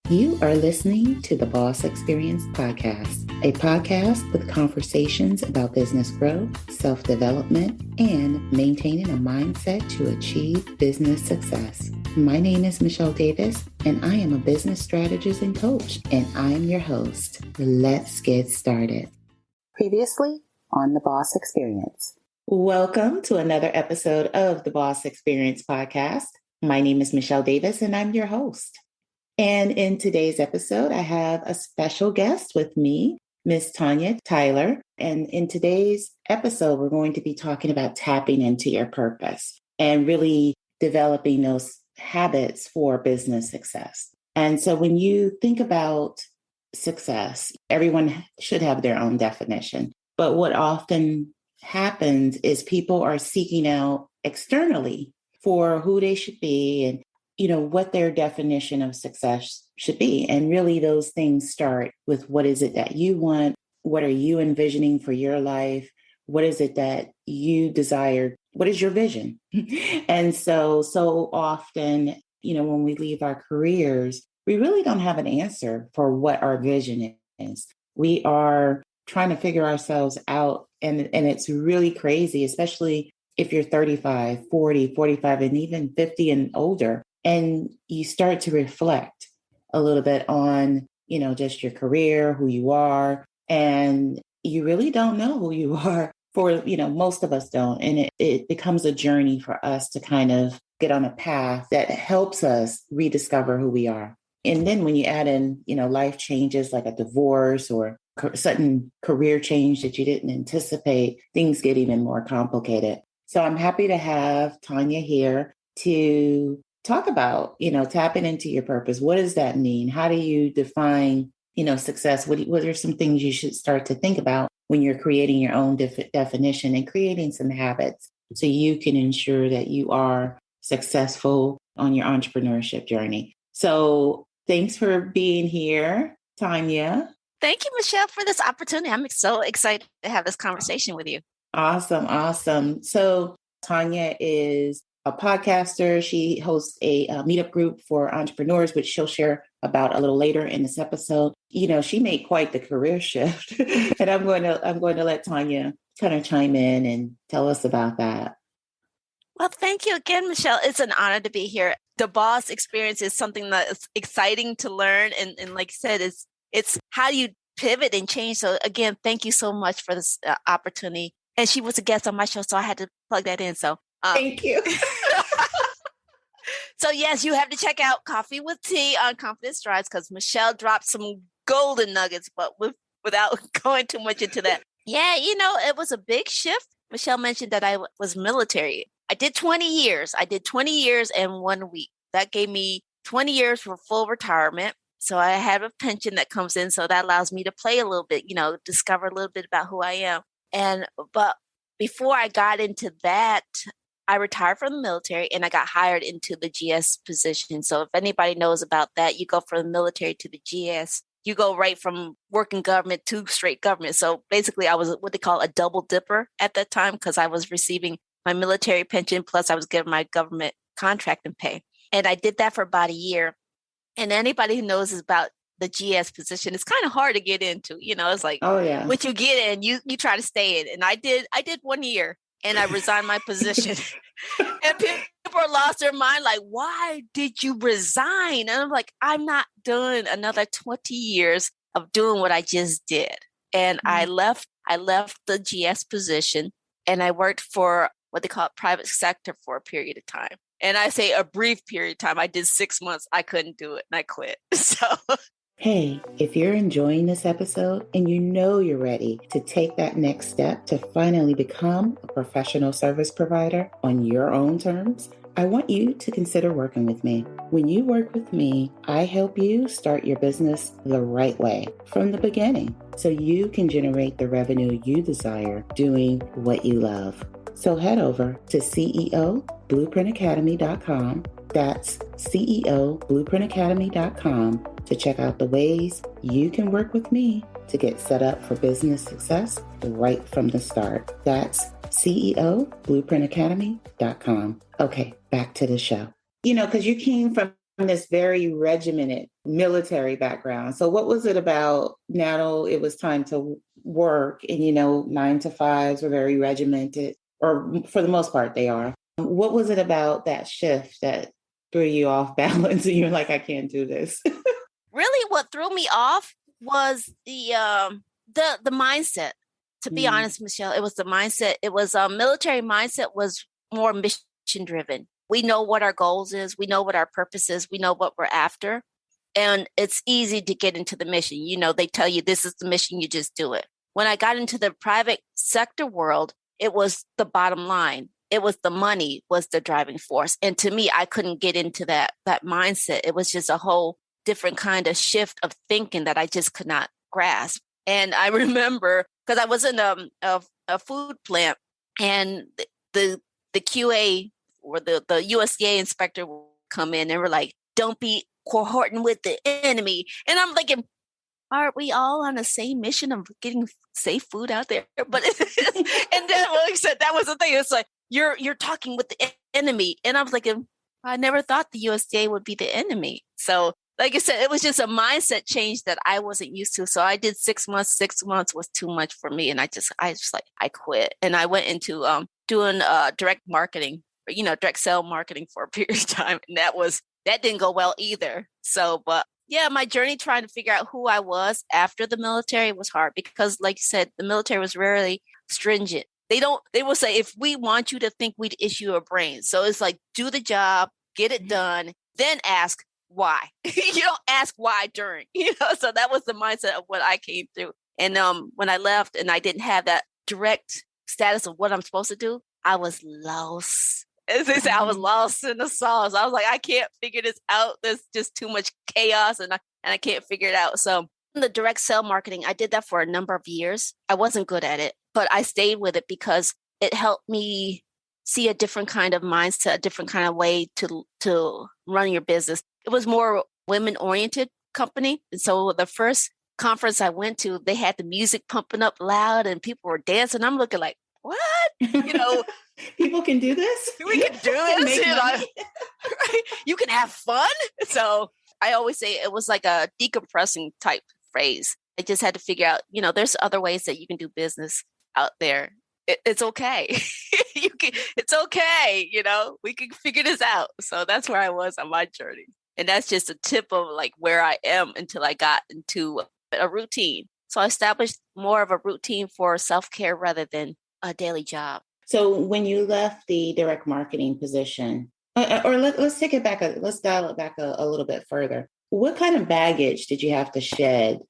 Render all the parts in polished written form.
You are listening to the Boss Experience Podcast, a podcast with conversations about business growth, self-development, and maintaining a mindset to achieve business success. My name is Michelle Davis, and I am a business strategist and coach, and I am your host. Let's get started. Previously on the Boss Experience. Welcome to another episode of the Boss Experience Podcast. My name is Michelle Davis, and I'm your host. And in today's episode, I have a special guest with me, Miss Tonia Tyler. And in today's episode, we're going to be talking about tapping into your purpose and really developing those habits for business success. And so when you think about success, everyone should have their own definition. But what often happens is people are seeking out externally for who they should be and what their definition of success should be. And really those things start with what is it that you want? What are you envisioning for your life? What is it that you desire? What is your vision? And so often, when we leave our careers, we really don't have an answer for what our vision is. We are trying to figure ourselves out. And it's really crazy, especially if you're 35, 40, 45, and even 50 and older. And you start to reflect a little bit on, just your career, who you are, and you really don't know who you are for, most of us don't. And it becomes a journey for us to kind of get on a path that helps us rediscover who we are. And then when you add in, life changes like a divorce or sudden career change that you didn't anticipate, things get even more complicated. So I'm happy to have Tonia here to talk about, tapping into your purpose. What does that mean? How do you define, success? What are some things you should start to think about when you're creating your own definition and creating some habits so you can ensure that you are successful on your entrepreneurship journey? So thanks for being here, Tonia. Thank you, Michelle, for this opportunity. I'm so excited to have this conversation with you. Awesome. So Tonia is a podcaster. She hosts a meetup group for entrepreneurs, which she'll share about a little later in this episode. She made quite the career shift, and I'm going to let Tonia kind of chime in and tell us about that. Well, thank you again, Michelle. It's an honor to be here. The Boss Experience is something that's exciting to learn, and like you said, it's how do you pivot and change. So again, thank you so much for this opportunity. And she was a guest on my show, so I had to plug that in. So thank you. So yes, you have to check out Coffee with Tea on Confident Strides because Michelle dropped some golden nuggets, but without going too much into that. Yeah, it was a big shift. Michelle mentioned that I was military. I did 20 years. I did 20 years and 1 week. That gave me 20 years for full retirement. So I have a pension that comes in. So that allows me to play a little bit, discover a little bit about who I am. But before I got into that, I retired from the military and I got hired into the GS position. So if anybody knows about that, you go from the military to the GS. You go right from working government to straight government. So basically I was what they call a double dipper at that time because I was receiving my military pension plus I was getting my government contract and pay. And I did that for about a year. And anybody who knows about the GS position, it's kind of hard to get into. It's like, oh yeah, once you get in, you try to stay in. And I did 1 year. And I resigned my position. And people lost their mind, like, why did you resign? And I'm like, I'm not doing another 20 years of doing what I just did. And I left the GS position and I worked for what they call private sector for a period of time. And I say a brief period of time. I did 6 months. I couldn't do it and I quit. So hey, if you're enjoying this episode and you're ready to take that next step to finally become a professional service provider on your own terms, I want you to consider working with me. When you work with me, I help you start your business the right way from the beginning so you can generate the revenue you desire doing what you love. So head over to CEOBlueprintAcademy.com. That's CEOBlueprintAcademy.com to check out the ways you can work with me to get set up for business success right from the start. That's CEOBlueprintAcademy.com. Okay, back to the show. Because you came from this very regimented military background. So what was it about now it was time to work and, 9 to 5s were very regimented, or for the most part they are. What was it about that shift that threw you off balance and you're like, I can't do this? Really what threw me off was the mindset. To be honest, Michelle, it was the mindset. It was military mindset was more mission driven. We know what our goals is. We know what our purpose is. We know what we're after. And it's easy to get into the mission. They tell you this is the mission, you just do it. When I got into the private sector world, it was the bottom line. It was the money was the driving force. And to me, I couldn't get into that mindset. It was just a whole different kind of shift of thinking that I just could not grasp. And I remember, because I was in a food plant, and the QA or the USDA inspector would come in and were like, don't be cohorting with the enemy. And I'm thinking, aren't we all on the same mission of getting safe food out there? But and then when he said that was the thing, it's like you're talking with the enemy. And I was like, I never thought the USDA would be the enemy. So like I said, it was just a mindset change that I wasn't used to. So I did 6 months. 6 months was too much for me. And I quit. And I went into doing direct marketing, direct sale marketing for a period of time. And that didn't go well either. So, but yeah, my journey trying to figure out who I was after the military was hard because, like you said, the military was really stringent. They will say, if we want you to think, we'd issue a brain. So it's like, do the job, get it done, then ask why. You don't ask why during, so that was the mindset of what I came through. And when I left and I didn't have that direct status of what I'm supposed to do, I was lost. As they say, I was lost in the sauce. I was like, I can't figure this out. There's just too much chaos and I can't figure it out. So the direct sale marketing, I did that for a number of years. I wasn't good at it, but I stayed with it because it helped me see a different kind of mindset, a different kind of way to run your business. It was more women-oriented company. And so the first conference I went to, they had the music pumping up loud and people were dancing. I'm looking like, what? People can do this? We can do this. Right? You can have fun. So I always say it was like a decompressing type phrase. I just had to figure out, there's other ways that you can do business out there. It's okay. It's okay. We can figure this out. So that's where I was on my journey. And that's just a tip of like where I am until I got into a routine. So I established more of a routine for self-care rather than a daily job. So when you left the direct marketing position, or let's take it back, let's dial it back a little bit further. What kind of baggage did you have to shed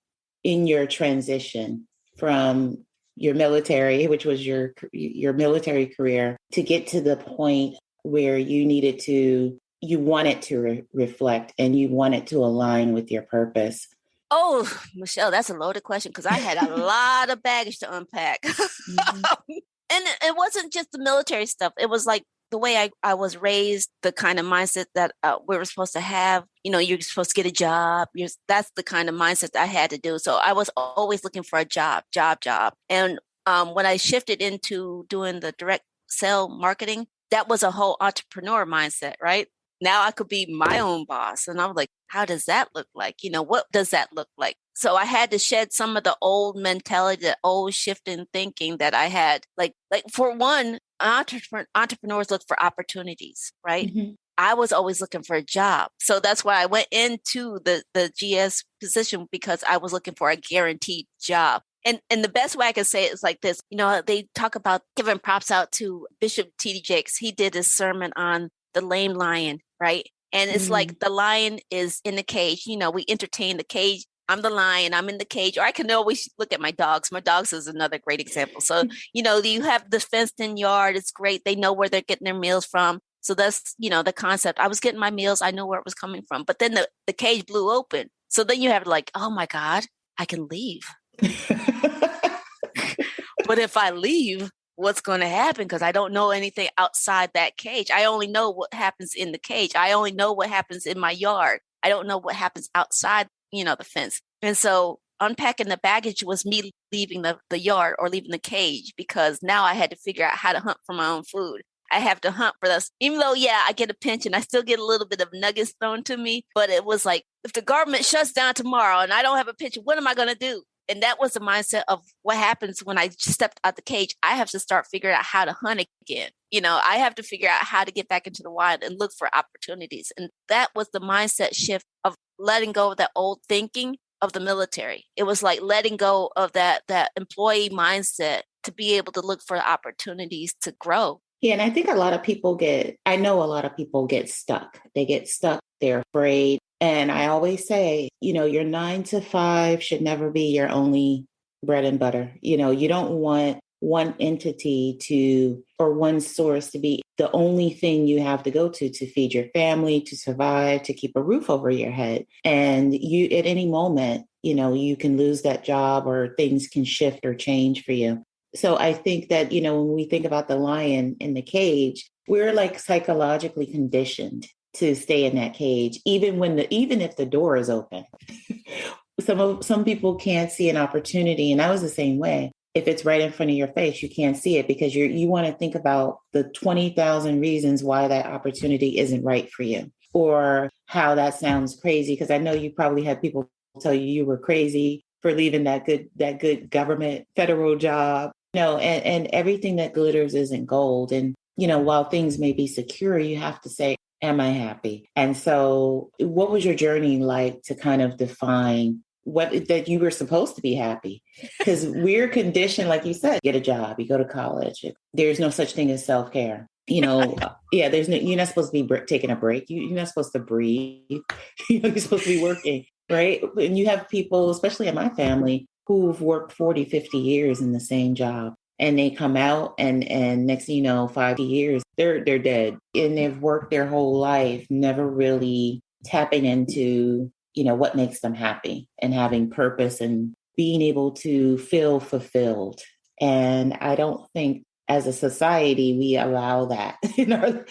in your transition from your military, which was your military career, to get to the point where you wanted to reflect and you wanted to align with your purpose? Oh, Michelle, that's a loaded question because I had a lot of baggage to unpack. And it wasn't just the military stuff. It was like the way I was raised, the kind of mindset that we were supposed to have. You're supposed to get a job. That's the kind of mindset that I had to do. So I was always looking for a job. And when I shifted into doing the direct sale marketing, that was a whole entrepreneur mindset, right? Now I could be my own boss. And I was like, how does that look like? What does that look like? So I had to shed some of the old mentality, the old shift in thinking that I had. Like for one, entrepreneurs look for opportunities, right? Mm-hmm. I was always looking for a job. So that's why I went into the GS position because I was looking for a guaranteed job. And the best way I can say it is like this. They talk about giving props out to Bishop T.D. Jakes. He did a sermon on the lame lion, right? And it's like the lion is in the cage. We entertain the cage. I'm the lion, I'm in the cage. Or I can always look at my dogs. My dogs is another great example. So, you have the fenced in yard. It's great. They know where they're getting their meals from. So that's, the concept. I was getting my meals. I know where it was coming from. But then the cage blew open. So then you have like, oh my God, I can leave. But if I leave, what's going to happen? Because I don't know anything outside that cage. I only know what happens in the cage. I only know what happens in my yard. I don't know what happens outside, the fence. And so unpacking the baggage was me leaving the yard or leaving the cage, because now I had to figure out how to hunt for my own food. I have to hunt for this. Even though, yeah, I get a pension, I still get a little bit of nuggets thrown to me. But it was like, if the government shuts down tomorrow and I don't have a pension, what am I going to do? And that was the mindset of what happens when I stepped out the cage. I have to start figuring out how to hunt again. I have to figure out how to get back into the wild and look for opportunities. And that was the mindset shift of letting go of that old thinking of the military. It was like letting go of that employee mindset to be able to look for opportunities to grow. Yeah, and I think I know a lot of people get stuck. They get stuck, they're afraid. And I always say, your 9 to 5 should never be your only bread and butter. You don't want one entity or one source to be the only thing you have to go to feed your family, to survive, to keep a roof over your head. And you, at any moment, you can lose that job or things can shift or change for you. So I think that, when we think about the lion in the cage, we're like psychologically conditioned to stay in that cage, even if the door is open. Some people can't see an opportunity. And I was the same way. If it's right in front of your face, you can't see it because you want to think about the 20,000 reasons why that opportunity isn't right for you, or how that sounds crazy. Because I know you probably had people tell you were crazy for leaving that good government federal job. And everything that glitters isn't gold. And, while things may be secure, you have to say, am I happy? And so what was your journey like to kind of define that you were supposed to be happy? Because we're conditioned, like you said, get a job, you go to college. There's no such thing as self-care. Yeah, you're not supposed to be taking a break. You're not supposed to breathe. You're supposed to be working, right? And you have people, especially in my family, who've worked 40, 50 years in the same job. And they come out and next thing you know, 5 years, they're dead. And they've worked their whole life, never really tapping into, what makes them happy and having purpose and being able to feel fulfilled. And I don't think as a society, we allow that, people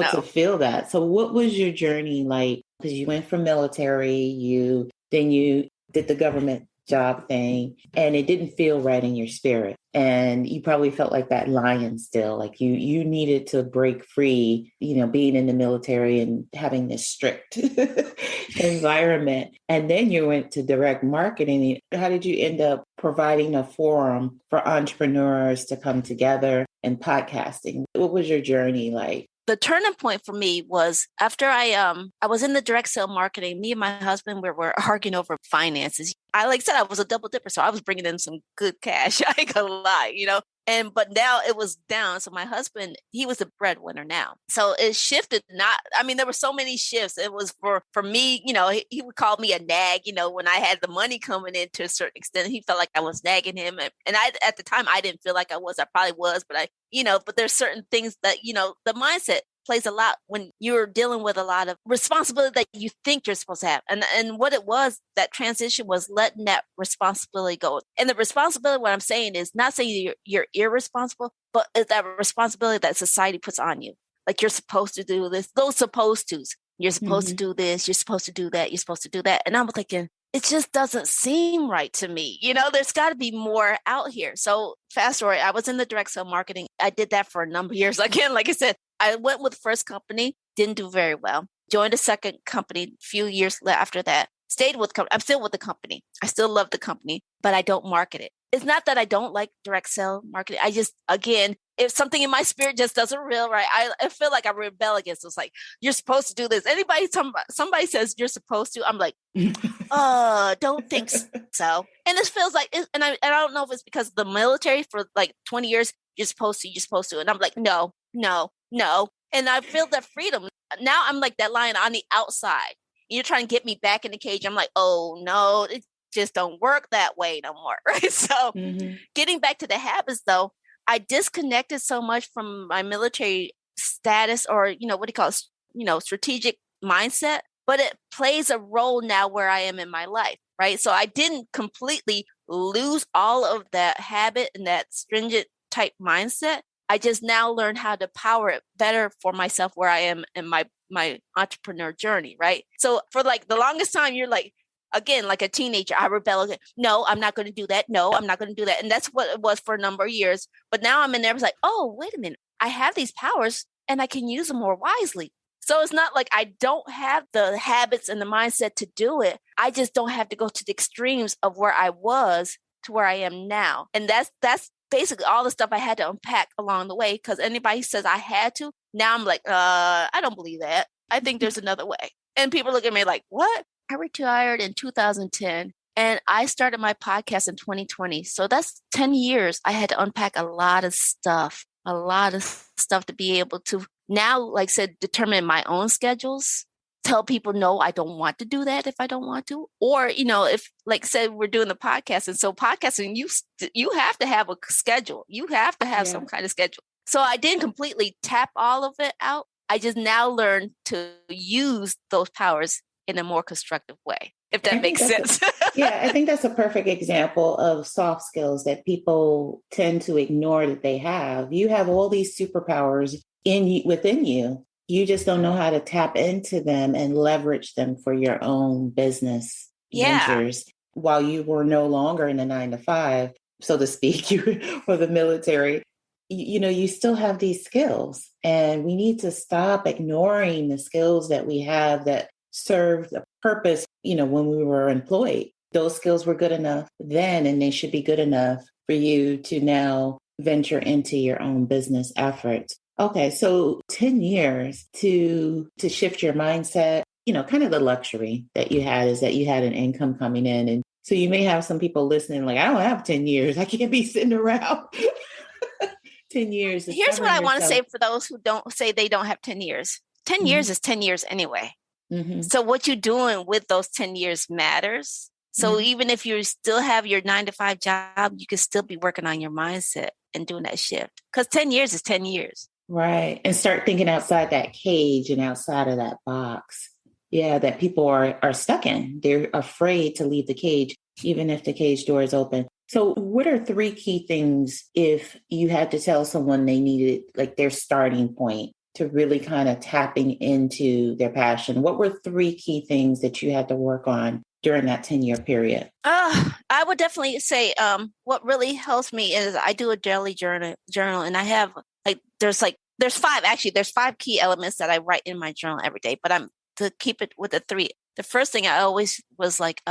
to feel that. So what was your journey like? Because you went from military, then you did the government job thing, and it didn't feel right in your spirit. And you probably felt like that lion still, like you needed to break free, being in the military and having this strict environment. And then you went to direct marketing. How did you end up providing a forum for entrepreneurs to come together and podcasting? What was your journey like? The turning point for me was after I was in the direct sale marketing. Me and my husband were arguing over finances. Like I said, I was a double dipper, so I was bringing in some good cash. I ain't gonna lie, but now it was down. So my husband, he was the breadwinner now. So it shifted. There were so many shifts. It was for me, he would call me a nag, when I had the money coming in to a certain extent. He felt like I was nagging him. And at the time, I didn't feel like I was. I probably was, but but there's certain things that, the mindset plays a lot when you're dealing with a lot of responsibility that you think you're supposed to have. And what it was, that transition was letting that responsibility go. And the responsibility, what I'm saying is not saying you're irresponsible, but it's that responsibility that society puts on you. Like you're supposed to do this, those supposed tos. You're supposed to do this, you're supposed to do that, you're supposed to do that. And I'm thinking, it just doesn't seem right to me. There's got to be more out here. So fast forward, I was in the direct sale marketing. I did that for a number of years. Again, like I said, I went with the first company, didn't do very well. Joined a second company a few years after that. Stayed with I'm still with the company. I still love the company, but I don't market it. It's not that I don't like direct sale marketing. I just, again, if something in my spirit just doesn't feel right, I feel like I rebel against it. It's like, you're supposed to do this. Somebody says you're supposed to, I'm like, don't think so. And this feels like, and I don't know if it's because of the military for like 20 years, you're supposed to. And I'm like, no. And I feel that freedom. Now I'm like that lion on the outside. You're trying to get me back in the cage. I'm like, oh no, it just don't work that way no more. Right. So getting back to the habits though, I disconnected so much from my military status or, strategic mindset, but it plays a role now where I am in my life. Right. So I didn't completely lose all of that habit and that stringent type mindset. I just now learned how to power it better for myself where I am in my entrepreneur journey, right? So for like the longest time, you're like, again, like a teenager, I rebel again. No, I'm not going to do that. No, I'm not going to do that. And that's what it was for a number of years. But now I'm in there, I was like, oh, wait a minute. I have these powers and I can use them more wisely. So it's not like I don't have the habits and the mindset to do it. I just don't have to go to the extremes of where I was to where I am now. And that's basically all the stuff I had to unpack along the way. Because anybody says I had to, now I'm like, I don't believe that. I think there's another way. And people look at me like, what? I retired in 2010 and I started my podcast in 2020. So that's 10 years. I had to unpack a lot of stuff to be able to now, like I said, determine my own schedules, tell people, no, I don't want to do that if I don't want to. Or, if, like I said, we're doing the podcast. And so podcasting, you have to have a schedule. You have to have some kind of schedule. So I didn't completely tap all of it out. I just now learned to use those powers in a more constructive way, if that makes sense. I think that's a perfect example of soft skills that people tend to ignore that they have. You have all these superpowers within you. You just don't know how to tap into them and leverage them for your own business ventures while you were no longer in a 9-to-5, so to speak, you for the military. You still have these skills, and we need to stop ignoring the skills that we have that served a purpose, when we were employed. Those skills were good enough then, and they should be good enough for you to now venture into your own business efforts. Okay, so 10 years to shift your mindset, kind of the luxury that you had is that you had an income coming in. And so you may have some people listening like, I don't have 10 years. I can't be sitting around 10 years. Here's what I want to say for those who don't say they don't have 10 years. 10 years is 10 years anyway. Mm-hmm. So what you're doing with those 10 years matters. So even if you still have your 9-to-5 job, you can still be working on your mindset and doing that shift, because 10 years is 10 years. Right. And start thinking outside that cage and outside of that box. Yeah, that people are stuck in. They're afraid to leave the cage, even if the cage door is open. So what are 3 key things if you had to tell someone they needed, like their starting point to really kind of tapping into their passion? What were 3 key things that you had to work on during that 10-year period? I would definitely say what really helps me is I do a daily journal, and I have there's 5 key elements that I write in my journal every day, but I'm to keep it with the 3. The first thing I always was like,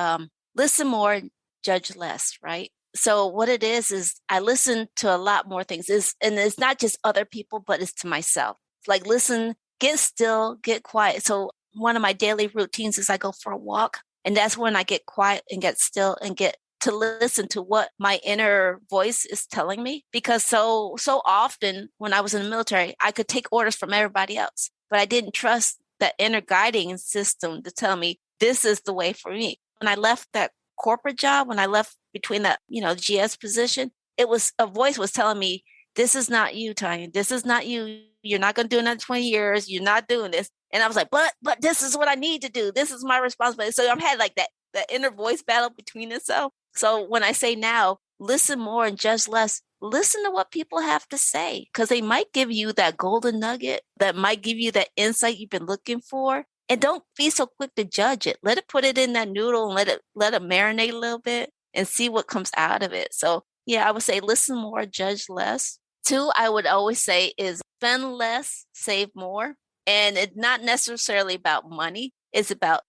listen more, judge less, right? So what it is I listen to a lot more things, and it's not just other people, but it's to myself. Like, listen, get still, get quiet. So one of my daily routines is I go for a walk, and that's when I get quiet and get still and get to listen to what my inner voice is telling me. Because so often when I was in the military, I could take orders from everybody else, but I didn't trust that inner guiding system to tell me this is the way for me. When I left that corporate job, when I left between that, GS position, a voice was telling me, this is not you, Tonia. This is not you. You're not going to do another 20 years. You're not doing this. And I was like, but this is what I need to do. This is my responsibility. So I've had like that inner voice battle between itself. So when I say now, listen more and judge less, listen to what people have to say, because they might give you that golden nugget that might give you that insight you've been looking for. And don't be so quick to judge it. Let it put it in that noodle and let it marinate a little bit and see what comes out of it. So yeah, I would say listen more, judge less. 2, I would always say is spend less, save more. And it's not necessarily about money. It's about,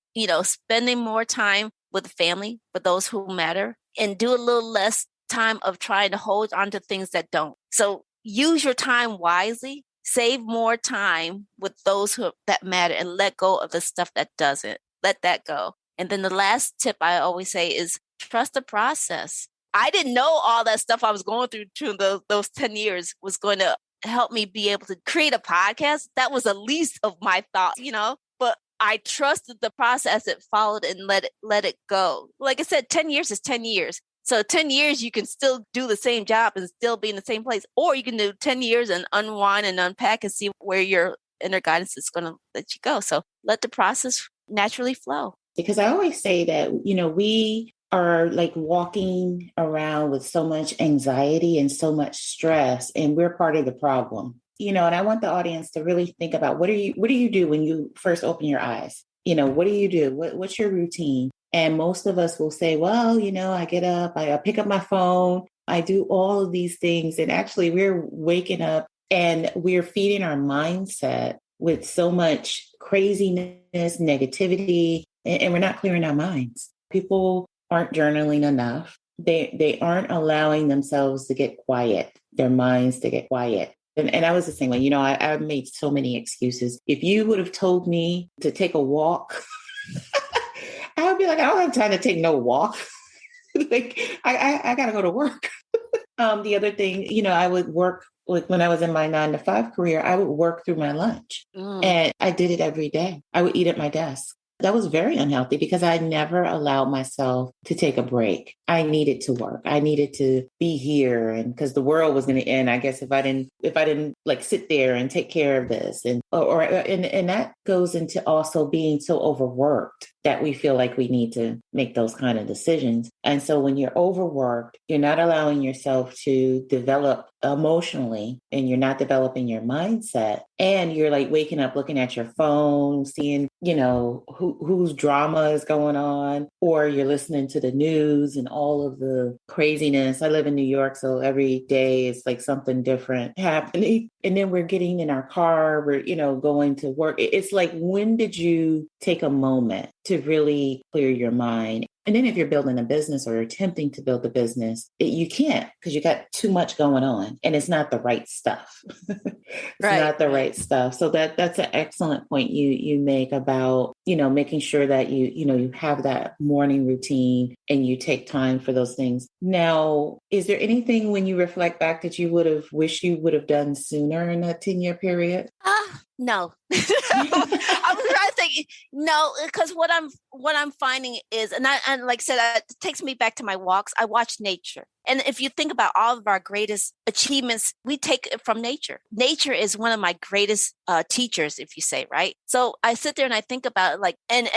spending more time with the family, with those who matter, and do a little less time of trying to hold on to things that don't. So use your time wisely, save more time with those that matter, and let go of the stuff that doesn't. Let that go. And then the last tip I always say is trust the process. I didn't know all that stuff I was going through those 10 years was going to help me be able to create a podcast. That was the least of my thoughts, but I trusted the process. It followed and let it go. Like I said, 10 years is 10 years. So 10 years, you can still do the same job and still be in the same place, or you can do 10 years and unwind and unpack and see where your inner guidance is going to let you go. So let the process naturally flow. Because I always say that, we are like walking around with so much anxiety and so much stress, and we're part of the problem. And I want the audience to really think about what do you do when you first open your eyes? What do you do? What's your routine? And most of us will say, well, I get up, I pick up my phone, I do all of these things. And actually we're waking up And we're feeding our mindset with so much craziness, negativity, and we're not clearing our minds. People aren't journaling enough. They aren't allowing themselves to get quiet, their minds to get quiet. And I was the same way. I've made so many excuses. If you would have told me to take a walk, I would be like, I don't have time to take no walk. Like, I got to go to work. The other thing, I would work, like when I was in my 9-to-5 career, I would work through my lunch. And I did it every day. I would eat at my desk. That was very unhealthy because I never allowed myself to take a break. I needed to work. I needed to be here, and because the world was going to end, I guess if I didn't like sit there and take care of this, and that goes into also being so overworked that we feel like we need to make those kind of decisions. And so when you're overworked, you're not allowing yourself to develop emotionally, and you're not developing your mindset, and you're like waking up looking at your phone, seeing whose drama is going on, or you're listening to the news and all of the craziness. I live in New York, so every day it's like something different happening. And then we're getting in our car, we're going to work. It's like, when did you take a moment to really clear your mind? And then if you're building a business or attempting to build a business, you can't, because you got too much going on and it's not the right stuff. Not the right stuff. So that's an excellent point you make about, making sure that you have that morning routine and you take time for those things. Now, is there anything when you reflect back that you wish you would have done sooner in that 10-year period? No. I was trying to think, no, because what I'm finding is, and like I said, it takes me back to my walks. I watch nature. And if you think about all of our greatest achievements, we take it from nature. Nature is one of my greatest teachers, if you say, right? So I sit there and I think about it, like, and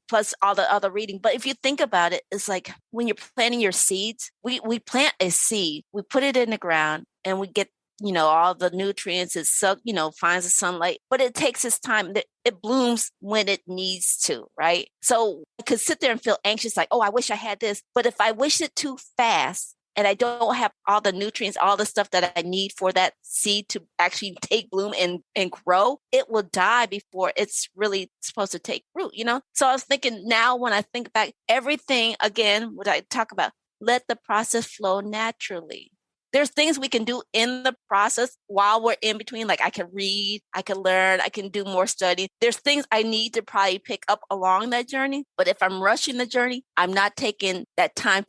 plus all the other reading. But if you think about it, it's like when you're planting your seeds, we plant a seed, we put it in the ground, and we get all the nutrients, it finds the sunlight, but it takes its time. It blooms when it needs to, right? So I could sit there and feel anxious, like, oh, I wish I had this. But if I wish it too fast and I don't have all the nutrients, all the stuff that I need for that seed to actually take bloom and grow, it will die before it's really supposed to take root, So I was thinking, now when I think back, everything, again, what I talk about, let the process flow naturally. There's things we can do in the process while we're in between. Like I can read, I can learn, I can do more study. There's things I need to probably pick up along that journey. But if I'm rushing the journey, I'm not taking that time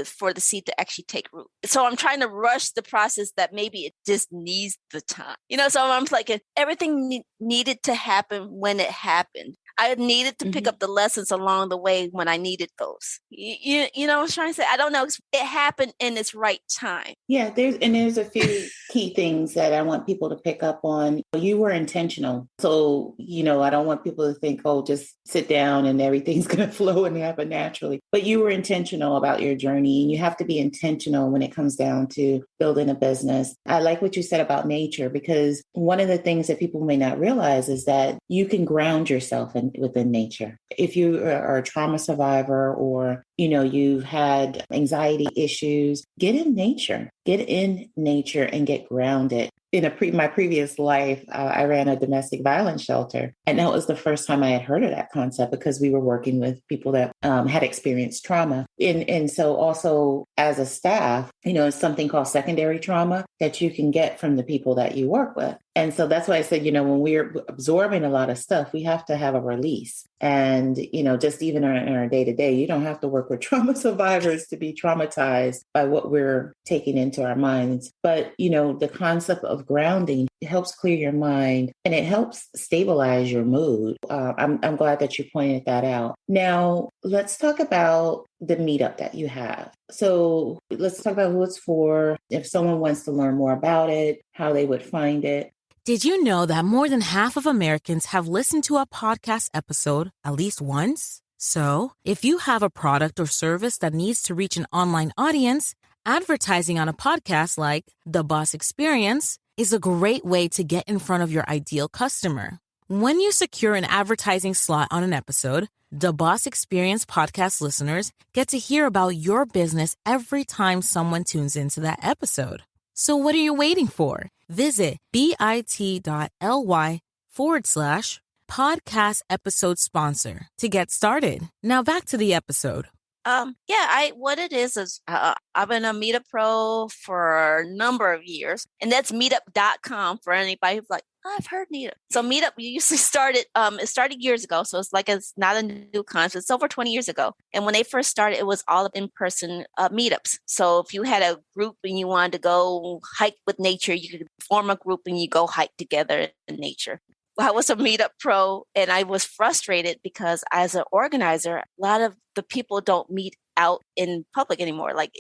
for the seed to actually take root. So I'm trying to rush the process that maybe it just needs the time. So I'm like, everything needed to happen when it happened. I needed to pick up the lessons along the way when I needed those. You know what I'm trying to say? I don't know. It happened in its right time. Yeah, there's a few key things that I want people to pick up on. You were intentional. So, I don't want people to think, oh, just sit down and everything's going to flow and happen naturally. But you were intentional about your journey, and you have to be intentional when it comes down to building a business. I like what you said about nature, because one of the things that people may not realize is that you can ground yourself within nature. If you are a trauma survivor, or you've had anxiety issues, get in nature and get grounded. In my previous life, I ran a domestic violence shelter. And that was the first time I had heard of that concept, because we were working with people that had experienced trauma. And so also as a staff, it's something called secondary trauma that you can get from the people that you work with. And so that's why I said, when we're absorbing a lot of stuff, we have to have a release. And, just even in our day-to-day, you don't have to work with trauma survivors to be traumatized by what we're taking into our minds. But, the concept of grounding helps clear your mind, and it helps stabilize your mood. I'm glad that you pointed that out. Now, let's talk about the meetup that you have. So let's talk about who it's for, if someone wants to learn more about it, how they would find it. Did you know that more than half of Americans have listened to a podcast episode at least once? So, if you have a product or service that needs to reach an online audience, advertising on a podcast like The Boss Experience is a great way to get in front of your ideal customer. When you secure an advertising slot on an episode, The Boss Experience podcast listeners get to hear about your business every time someone tunes into that episode. So what are you waiting for? Visit bit.ly/podcast episode sponsor to get started. Now back to the episode. What it is I've been a Meetup Pro for a number of years, and that's meetup.com for anybody who's like, oh, I've heard Meetup. So Meetup usually started, it started years ago. So it's not a new concept. It's over 20 years ago. And when they first started, it was all in-person meetups. So if you had a group and you wanted to go hike with nature, you could form a group and you go hike together in nature. I was a Meetup Pro, and I was frustrated because as an organizer, a lot of the people don't meet out in public anymore. Like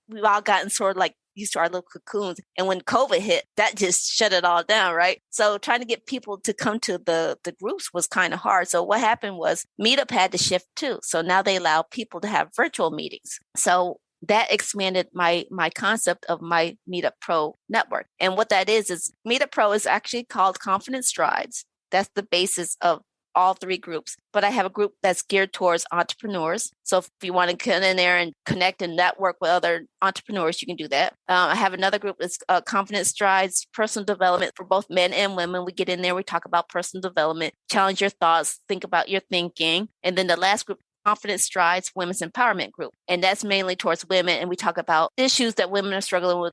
we've all gotten sort of like used to our little cocoons. And when COVID hit, that just shut it all down, right? So trying to get people to come to the groups was kind of hard. So what happened was Meetup had to shift too. So now they allow people to have virtual meetings. So that expanded my concept of my Meetup Pro network. And what that is Meetup Pro is actually called Confident Strides. That's the basis of all three groups. But I have a group that's geared towards entrepreneurs. So if you want to get in there and connect and network with other entrepreneurs, you can do that. I have another group that's Confident Strides, personal development for both men and women. We get in there, we talk about personal development, challenge your thoughts, think about your thinking. And then the last group, Confident Strides Women's Empowerment Group. And that's mainly towards women. And we talk about issues that women are struggling with,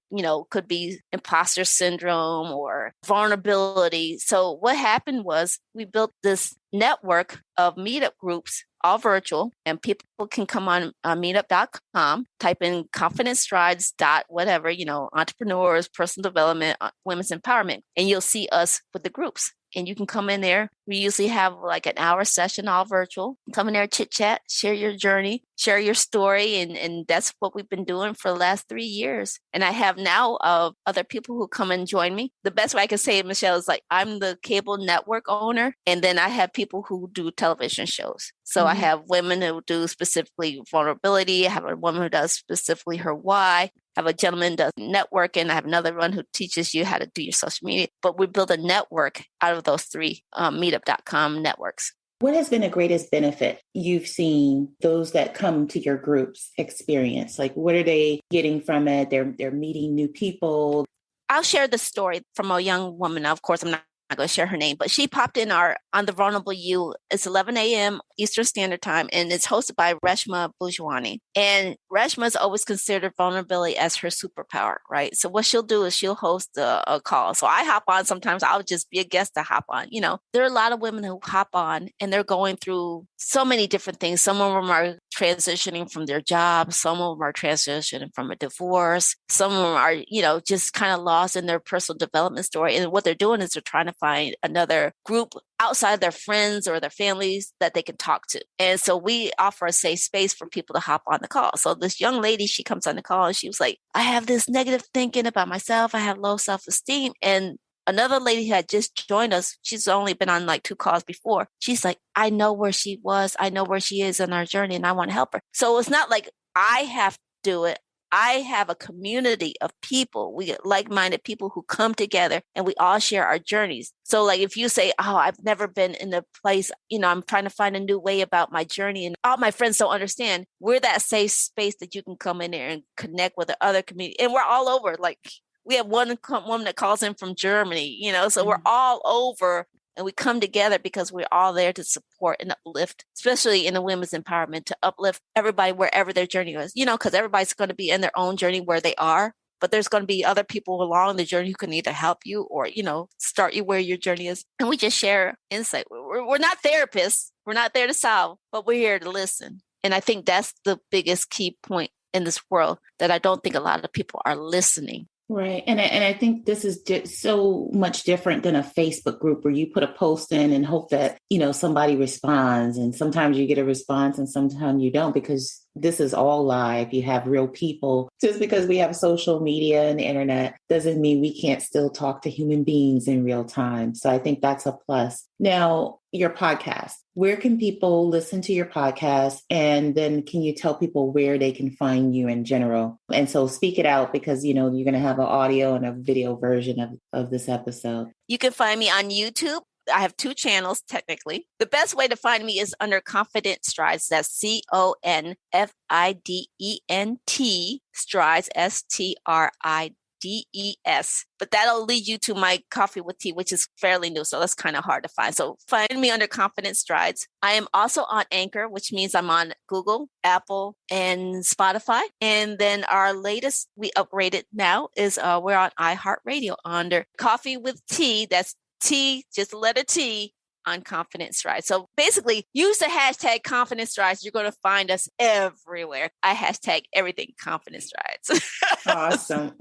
could be imposter syndrome or vulnerability. So what happened was we built this network of meetup groups, all virtual, and people can come on meetup.com, type in confident strides dot whatever, entrepreneurs, personal development, women's empowerment, and you'll see us with the groups. And you can come in there. We usually have like an hour session, all virtual. Come in there, chit chat, share your journey, share your story. And that's what we've been doing for the last 3 years. And I have now other people who come and join me. The best way I can say it, Michelle, is like I'm the cable network owner. And then I have people who do television shows. So I have women who do specifically vulnerability. I have a woman who does specifically her why. I have a gentleman who does networking. I have another one who teaches you how to do your social media. But we build a network out of those three meetup.com networks. What has been the greatest benefit you've seen those that come to your groups experience? Like, what are they getting from it? They're meeting new people. I'll share the story from a young woman. Now, of course, I'm not going to share her name, but she popped in on the Vulnerable You. It's 11 a.m. Eastern Standard Time, and it's hosted by Reshma Bourjwani. And Reshma is always considered vulnerability as her superpower, right? So what she'll do is she'll host a call. So I hop on. Sometimes I'll just be a guest to hop on. There are a lot of women who hop on, and they're going through so many different things. Some of them are transitioning from their job. Some of them are transitioning from a divorce. Some of them are, just kind of lost in their personal development story. And what they're doing is they're trying to find another group outside their friends or their families that they can talk to. And so we offer a safe space for people to hop on the call. So this young lady, she comes on the call and she was like, I have this negative thinking about myself. I have low self-esteem. And another lady who had just joined us, she's only been on like 2 calls before. She's like, I know where she was. I know where she is in our journey, and I want to help her. So it's not like I have to do it. I have a community of people, we get like-minded people who come together and we all share our journeys. So like if you say, oh, I've never been in a place, I'm trying to find a new way about my journey and all my friends don't understand, we're that safe space that you can come in there and connect with the other community. And we're all over. Like we have one woman that calls in from Germany, so we're all over. And we come together because we're all there to support and uplift, especially in the women's empowerment, to uplift everybody wherever their journey is, because everybody's going to be in their own journey where they are, but there's going to be other people along the journey who can either help you or, start you where your journey is. And we just share insight. We're not therapists. We're not there to solve, but we're here to listen. And I think that's the biggest key point in this world, that I don't think a lot of people are listening. Right. And I think this is just so much different than a Facebook group where you put a post in and hope that, somebody responds. And sometimes you get a response and sometimes you don't, because this is all live. You have real people. Just because we have social media and the internet doesn't mean we can't still talk to human beings in real time. So I think that's a plus. Now, your podcast, where can people listen to your podcast? And then can you tell people where they can find you in general? And so speak it out, because, you're going to have an audio and a video version of this episode. You can find me on YouTube. I have 2 channels, technically. The best way to find me is under Confident Strides. That's CONFIDENT Strides, STRIDES. FIDES. But that'll lead you to my Coffee with Tea, which is fairly new. So that's kind of hard to find. So find me under Confident Strides. I am also on Anchor, which means I'm on Google, Apple, and Spotify. And then our latest, we upgraded now, is we're on iHeartRadio under Coffee with Tea. That's T, just the letter T, on Confident Strides. So basically, use the hashtag Confident Strides. You're going to find us everywhere. I hashtag everything Confident Strides. Awesome.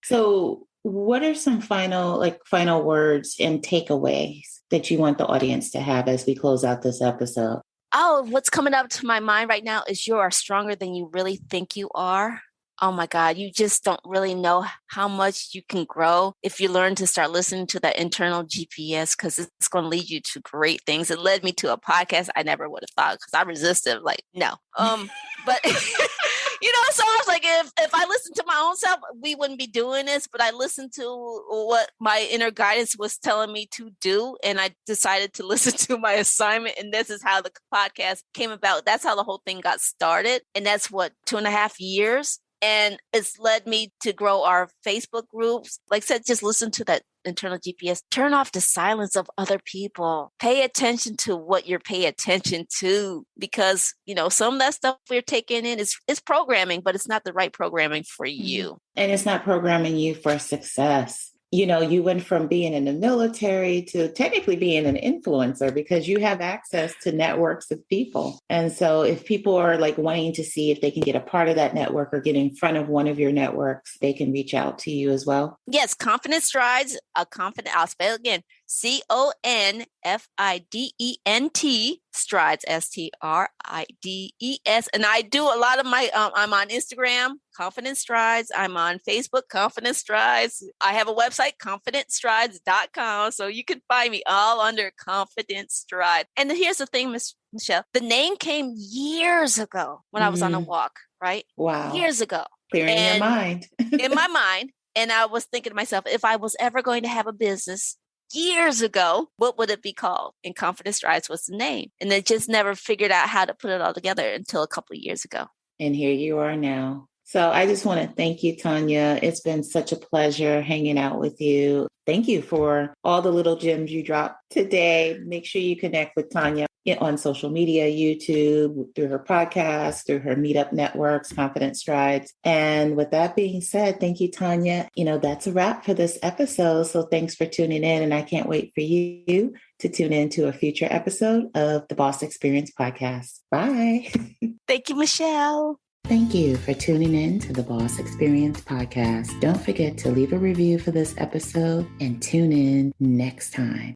So what are some final words and takeaways that you want the audience to have as we close out this episode? Oh, what's coming up to my mind right now is you are stronger than you really think you are. Oh my God, you just don't really know how much you can grow if you learn to start listening to that internal GPS, because it's going to lead you to great things. It led me to a podcast I never would have thought, because I resisted, like, no. But, so I was like, if I listened to my own self, we wouldn't be doing this. But I listened to what my inner guidance was telling me to do. And I decided to listen to my assignment. And this is how the podcast came about. That's how the whole thing got started. And that's 2.5 years. And it's led me to grow our Facebook groups. Like I said, just listen to that internal GPS. Turn off the silence of other people. Pay attention to what you're paying attention to, because, some of that stuff we're taking in is programming, but it's not the right programming for you. And it's not programming you for success. You went from being in the military to technically being an influencer, because you have access to networks of people. And so if people are wanting to see if they can get a part of that network or get in front of one of your networks, they can reach out to you as well. Yes. Confident Strides, I'll spell it again. CONFIDENT Strides, STRIDES. And I do a lot of my, I'm on Instagram, Confident Strides. I'm on Facebook, Confident Strides. I have a website, confidentstrides.com. So you can find me all under Confident Stride. And here's the thing, Miss Michelle, the name came years ago when I was on a walk, right? Wow. Years ago. Clearing your mind. In my mind. And I was thinking to myself, if I was ever going to have a business years ago, what would it be called? And Confident Strides was the name. And they just never figured out how to put it all together until a couple of years ago. And here you are now. So I just want to thank you, Tonia. It's been such a pleasure hanging out with you. Thank you for all the little gems you dropped today. Make sure you connect with Tonia on social media, YouTube, through her podcast, through her meetup networks, Confident Strides. And with that being said, thank you, Tonia. That's a wrap for this episode. So thanks for tuning in. And I can't wait for you to tune in to a future episode of the Boss Experience podcast. Bye. Thank you, Michelle. Thank you for tuning in to the Boss Experience podcast. Don't forget to leave a review for this episode and tune in next time.